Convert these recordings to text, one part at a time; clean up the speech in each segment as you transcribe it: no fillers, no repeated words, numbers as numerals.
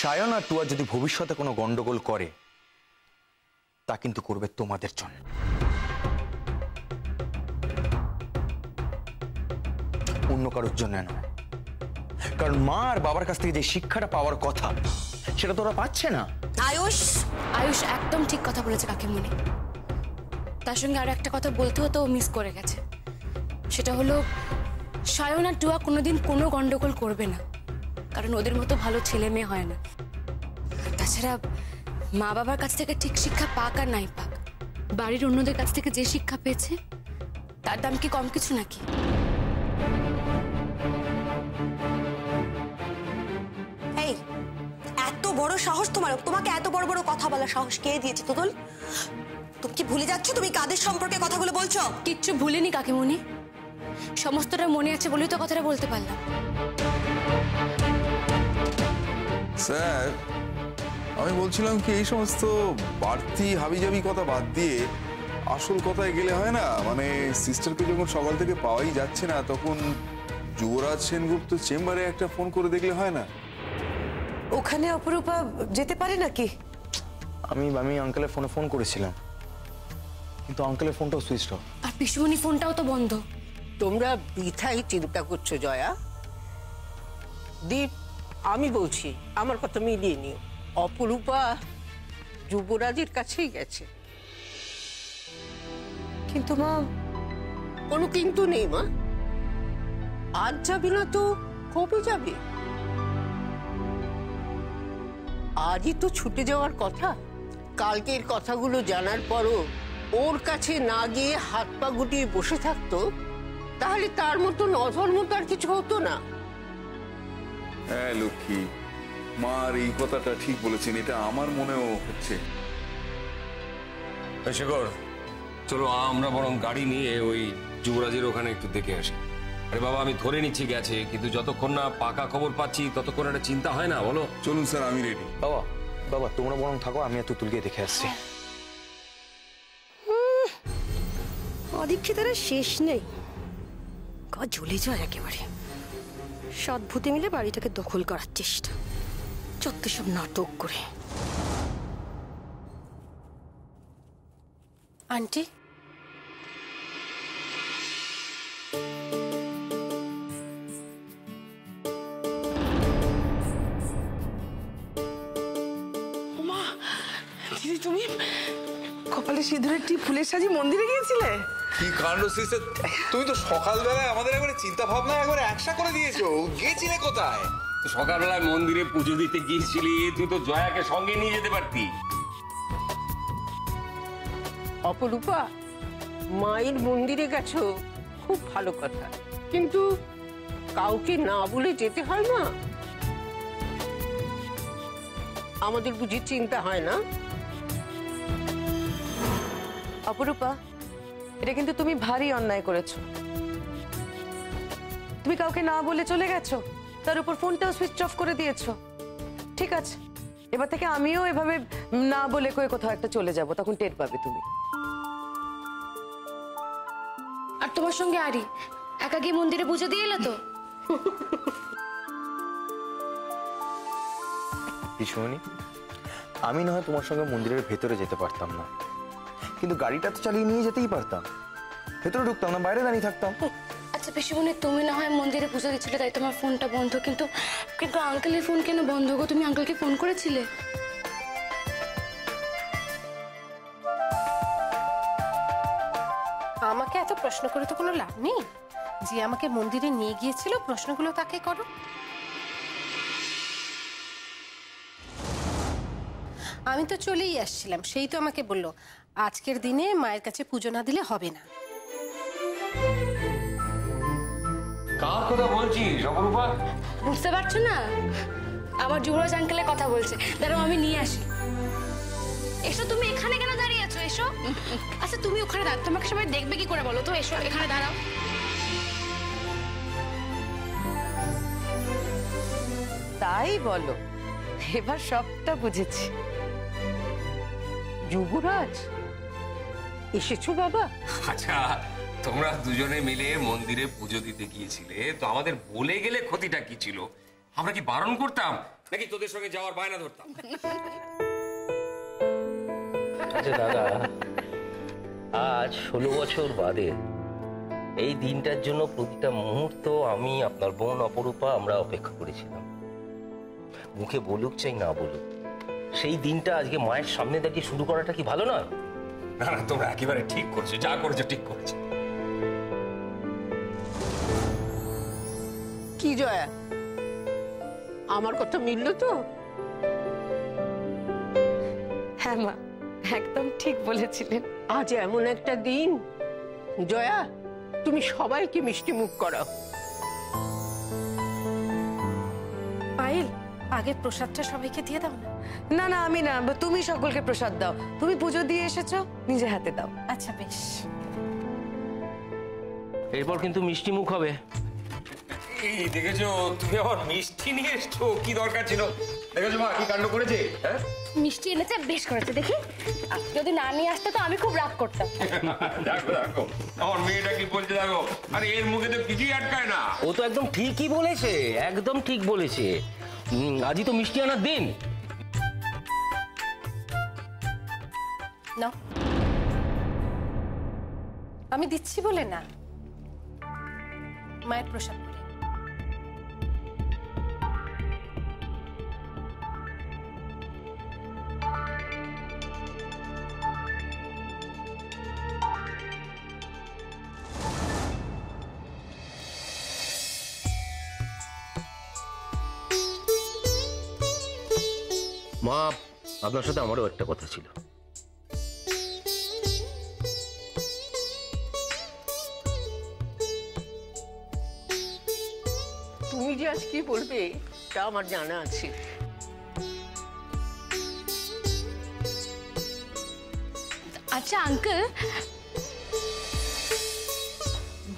সায়ন আর টুয়া যদি ভবিষ্যতে কোনো গন্ডগোল করে তা কিন্তু করবে তোমাদের জন্য, অন্য কারোর জন্য নয়। কারণ মা আর বাবার কাছ থেকে যে শিক্ষাটা পাওয়ার কথা সেটা তো ওরা পাচ্ছে না। আয়ুষ আয়ুষ একদম ঠিক কথা বলেছে কাকিমণি। তার সঙ্গে আর একটা কথা বলতে হতো, ও মিস করে গেছে। সেটা হলো সায়ন আর টুয়া কোনোদিন কোনো গন্ডগোল করবে না, কারণ ওদের মতো ভালো ছেলে মেয়ে হয় না। তাছাড়া মা বাবার কাছ থেকে ঠিক শিক্ষা পাক আর নাই পাক, বাড়ির অন্যদের কাছ থেকে যে শিক্ষা পেয়েছে তার দাম কি কম কিছু নাকি? এই এত বড় সাহস তোমার? তোমাকে এত বড় বড় কথা বলার সাহস কে দিয়েছে তুতুল? তুমি কি ভুলে যাচ্ছ তুমি কাদের সম্পর্কে কথাগুলো বলছো? কিচ্ছু ভুলিনি কাকিমণি, সমস্তটা মনে আছে বলেই তো কথাটা বলতে পারলাম। স্যার, আমি বলছিলাম কি এই সমস্ত বাড়তি হাবিজাবি কথা বাদ দিয়ে আসল কথায় গেলে হয় না? মানে সিস্টারকে যখন সকাল থেকে পাওয়াই যাচ্ছে না, তখন যুবরাজ সেনগুপ্ত চেম্বারে একটা ফোন করে দেখলে হয় না? ওখানে অপরূপা যেতে পারে নাকি? আমি আঙ্কেলের ফোনে ফোন করেছিলাম, কিন্তু আঙ্কেলের ফোনটাও সুইচ অফ। আর পিসুমণি ফোনটাও তো বন্ধ। তোমরা বৃথাই চিন্তা করছো জয়া। দীপ, আমি বলছি আমার কথা মিলিয়ে নিও। অপরূপা যুবরাজের কাছেই গেছে। কিন্তু মা, কোনো কিন্তু নেই মা। আজ যাবে না তো কবে যাবে? আজই তো ছুটে যাওয়ার কথা। কালকের কথাগুলো জানার পরও ওর কাছে না গিয়ে হাত পা গুটিয়ে বসে থাকতো, তাহলে তার মতন অধর্ম তার কিছু হতো না। হ্যাঁ লক্ষ্মী, মার এই কথাটা ঠিক বলেছেন, এটা আমার মনেও হচ্ছে। শেখর, চলো আমরা বরং গাড়ি নিয়ে ওই যুবরাজের ওখানে একটু দেখে আসি। আরে বাবা, আমি ধরে নিচ্ছি গেছে, কিন্তু যতক্ষণ না পাকা খবর পাচ্ছি ততক্ষণ একটা চিন্তা হয় না, বলো? চলুন স্যার, আমি রেডি। বাবা বাবা তোমরা বরং থাকো, আমি আর তুতুলকে দেখে আসছি। অদীক্ষিতারা শেষ নেই, জ্বলে যায় একেবারে। সদ্ভূতে মিলে বাড়িটাকে দখল করার চেষ্টা, যত সব নাটক করে। আন্টি, দিদি তুমি কপালে সিঁদুরের টিপ ফুলের সাজি মন্দিরে গিয়েছিলে? কি কাণ্ড সিস্টার, তুমি তো সকালবেলায় আমাদের একবারে চিন্তা ভাবনা একবারে একসা করে দিয়েছো। গেছিলে কোথায়? সকালবেলায় মন্দিরে পুজো দিতে গিয়েছিলি, তুই তো জয়াকে সঙ্গে নিয়ে যেতে পারতি। অপরূপা, মায়ের মন্দিরে গেছো, খুব ভালো কথা, কিন্তু কাউকে না বলে যেতে হয় না? আমাদের বুঝি চিন্তা হয় না? অপরূপা, এটা কিন্তু তুমি ভারী অন্যায় করেছো। তুমি কাউকে না বলে চলে গেছো, তার উপর ফোনটাও সুইচ অফ করে দিয়েছো। ঠিক আছে, এবার থেকে আমিও এভাবে না বলে কয়ে কোথাও একটা চলে যাব, তখন টের পাবে তুমি। আর তোমার সঙ্গে আরি একা গিয়ে মন্দিরে পুজো দিয়ে এলো তো? পিসুমণি, আমি না হয় তোমার সঙ্গে মন্দিরের ভেতরে যেতে পারতাম না, কিন্তু গাড়িটা তো চালিয়ে নিয়ে যেতেই পারতাম। ভেতরে ঢুকতাম না, বাইরে দাঁড়িয়ে থাকতাম। আচ্ছা পিসুমণি, তুমি না হয় মন্দিরে পুজো দিচ্ছিলে তাই তোমার ফোনটা বন্ধ, কিন্তু কিন্তু আঙ্কেলের ফোন কেন বন্ধ গো? তুমি আঙ্কেলকে ফোন করেছিলে? আমাকে এত প্রশ্ন করে তো কোনো লাভ নেই। যে আমাকে মন্দিরে নিয়ে গিয়েছিল, প্রশ্নগুলো তাকে করো। আমি তো চলেই আসছিলাম, সেই তো আমাকে বললো আজকের দিনে মায়ের কাছে পুজো না দিলে হবে না। কার কথা বলছিস অপরূপা? বুঝতে পারছো না? আমার যুবরাজ আঙ্কেলের কথা বলছে। দাঁড়াও আমি নিয়ে আসি। এসো, তুমি এখানে কেন দাঁড়িয়ে আছো? এসো। আচ্ছা তুমি ওখানে দাঁড়াও, তোমাকে সবাই দেখবে কি করে বলো তো? এসো এখানে দাঁড়াও। তাই বলো, এবার সবটা বুঝেছি। যুবরাজ এসেছো বাবা? আচ্ছা, তোমরা দুজনে মিলে মন্দিরে পুজো দিতে গিয়েছিলে, তো আমাদের বলে গেলে ক্ষতিটা কি ছিল? আমরা কি বারণ করতাম নাকি তোদের সঙ্গে যাওয়ার বায়না ধরতাম? আচ্ছা দাদা, আজ 16 বছর বাদে এই দিনটার জন্য প্রতিটা মুহূর্ত আমি, আপনার বোন অপরূপা আমরা অপেক্ষা করেছিলাম। মুখে বলুক চাই না বলুক, সেই দিনটা আজকে মায়ের সামনে দাঁড়িয়ে শুরু করাটা কি ভালো নয়? না না, তোমরা একেবারে ঠিক করেছো, যা করেছো ঠিক করেছো। কি জয়া, আমার কথা মিলল তো? হ্যাঁ মা, একদম ঠিক বলেছিলেন। আজ এমন একটা দিন, জয়া তুমি সবাইকে মিষ্টি মুখ করাও। পায়েল, আগে প্রসাদটা সবাইকে দিয়ে দাও না। না না, আমি না, তুমি সকলকে প্রসাদ দাও। তুমি পুজো দিয়ে এসেছো, নিজে হাতে দাও। আচ্ছা বেশ। এরপর কিন্তু মিষ্টি মুখ হবে। এই দেখেছো, তুমি আমার মিষ্টি নিয়ে এসছো, কি দরকার ছিল? দেখেছো মা কি কাণ্ড করেছে? হ্যাঁ, মিষ্টি এনেছে, বেশ করেছে। দেখি যদি না নিয়ে আসতে তো আমি খুব রাগ করতাম। দেখো দেখো আমার মেয়েটা কি বলছে দেখো। আরে এর মুখে তো কিছুই আটকায় না। ও তো একদম ঠিকই বলেছে, একদম ঠিক বলেছে। আজই তো মিষ্টি আনার দিন। না, আমি দিচ্ছি বলে না, মায়ের প্রসাদ বলে। মা, আপনার সাথে আমারও একটা কথা ছিল। তুমি যে আজ কি বলবে তা আমার জানা আছে। আচ্ছা আঙ্কেল,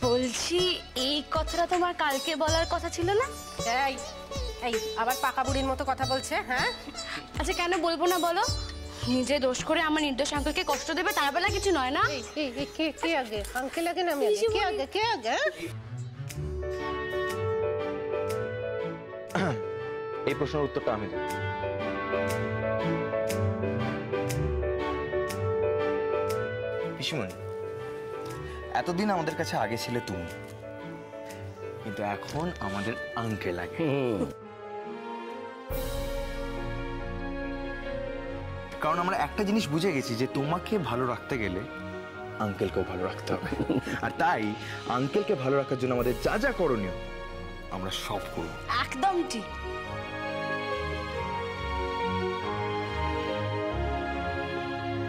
বলছি এই কথাটা তোমার কালকে বলার কথা ছিল না? এই এই আবার পাকা বুড়ির মতো কথা বলছে। হ্যাঁ, আচ্ছা কেন বলবো না বলো? নিজে দোষ করে আমার নির্দোষ আঙ্কেলকে কষ্ট দেবে, তার বেলা কিছু নয় না? কে আগে, আঙ্কেল আগে না আমি আগে? কে আগে, কে আগে? এই প্রশ্নের উত্তরটা আমি দেব। পিসিমণি, এতদিন আমাদের কাছে আগে ছিলে তুমি, কিন্তু এখন আমাদের আঙ্কেল আগে। কারণ আমরা একটা জিনিস বুঝে গেছি যে তোমাকে ভালো রাখতে গেলে আঙ্কেলকেও ভালো রাখতে হবে। আর তাই আঙ্কেলকে ভালো রাখার জন্য আমাদের যা যা করণীয় আমরা সব করব। একদম ঠিক।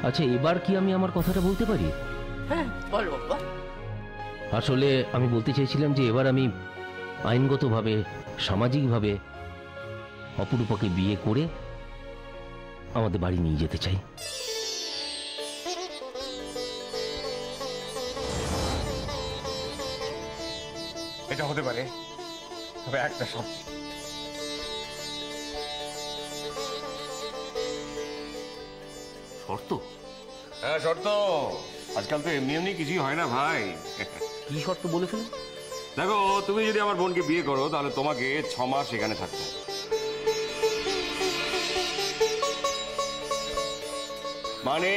আচ্ছা, এবার কি আমি আমার কথাটা বলতে পারি? হ্যাঁ বলো বাবা। আসলে আমি বলতে চাইছিলাম যে এবার আমি আইনগতভাবে, সামাজিকভাবে অপরূপাকে বিয়ে করে আমাদের বাড়ি নিয়ে যেতে চাই। এটা হতে পারে, তবে একটা শর্ত। শর্ত? হ্যাঁ শর্ত। আজকাল তো এমনি এমনি কিছুই হয় না ভাই। কি শর্ত বলে ফেলুন? দেখো, তুমি যদি আমার বোনকে বিয়ে করো তাহলে তোমাকে 6 মাস এখানে থাকতে হবে। মানে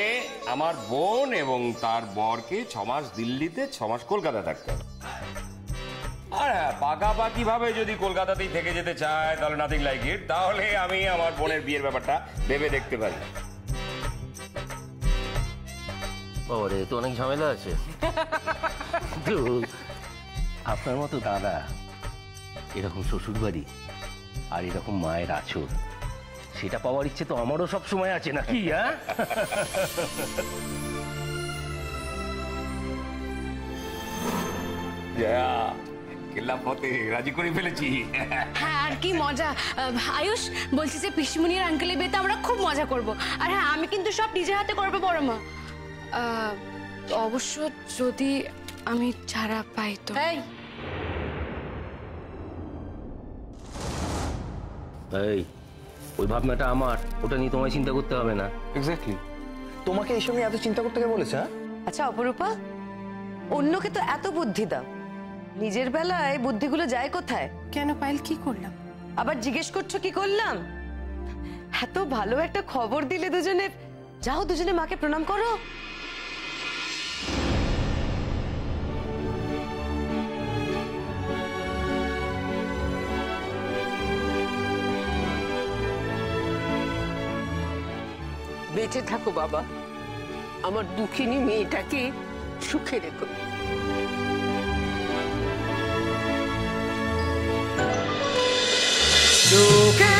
আমার বোন এবং তার বরকে 6 মাস দিল্লিতে, 6 মাস কলকাতা থাকতে হবে। আর হ্যাঁ, পাকাপাকি ভাবে যদি কলকাতাতেই থেকে যেতে চায় তাহলে নাথিং লাইক ইট, তাহলে আমি আমার বোনের বিয়ের ব্যাপারটা ভেবে দেখতে পারি। বাবারে, তো অনেক ঝামেলা আছে। আপনার মতো দাদা, এরকম শ্বশুর বাড়ি আর এরকম মায়ের আঁচল, সেটা পাওয়ার ইচ্ছে তো আমারও সব সময় আছে নাকি? হ্যাঁ, রাজি করে ফেলেছি। হ্যাঁ, আর কি মজা। আয়ুষ, বলছি যে পিসিমণি আর আঙ্কেলের বিয়েতে আমরা খুব মজা করব। আর হ্যাঁ, আমি কিন্তু সব নিজের হাতে করবো বড় মা। অবশ্য যদি আমি ছাড়া পাই তো। এই, ওই ভাবনাটা আমার, ওটা নিয়ে তোমায় চিন্তা করতে হবে না। এক্স্যাক্টলি। তোমাকে এইসব নিয়ে এত চিন্তা করতে কে বলেছে? হ্যাঁ, আচ্ছা অপরূপা, অন্যকে তো এত বুদ্ধি দাও, নিজের বেলায় বুদ্ধিগুলো যায় কোথায়? কেন পায়েল, কি করলাম? আবার জিজ্ঞেস করছো কি করলাম? এত ভালো একটা খবর দিলে দুজনে, যাও দুজনে মাকে প্রণাম করো। বেঁচে থাকো বাবা, আমার দুঃখিনী মেয়েটাকে সুখে রেখো। সুখে